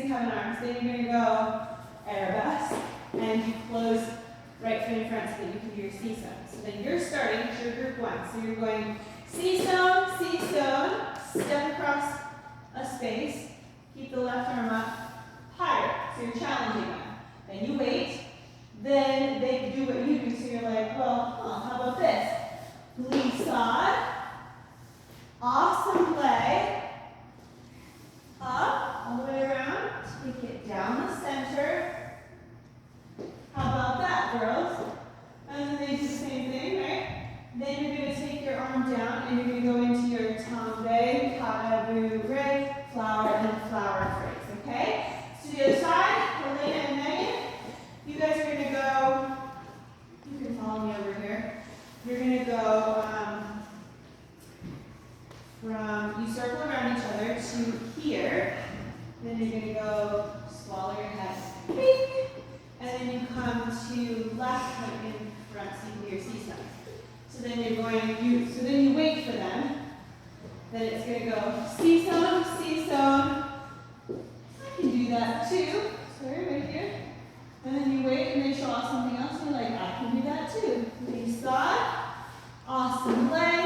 and come in arms. Then you're going to go arabesque, and you close right foot in front so that you can do your C-stone. So then you're starting, it's your group one. So you're going C-stone, C-stone, step across a space, keep the left arm up higher. So you're challenging them. Then you wait. Then they do what you do. So you're like, well, how about this? Glissade, awesome leg, up, all the way around, take it down the center. How about that, girls? And then they do the same thing, right? Then you're going to take your arm down and you're going to go into your tombe, pas de bourrée, flower, and flower phrase, okay? So the other side, Elena and Megan, you guys are going to go, you can follow me over here. You're going to go from, you circle around each other to here. Then you're going to go swallow your head. Beep. And then you come to left foot in front so you can do your C-stone. So then you're going, so then you wait for them. Then it's going to go C-stone, C-stone. I can do that too. Sorry, right here. And then you wait and they show off something else. And you're like, I can do that too. Glissade, awesome leg.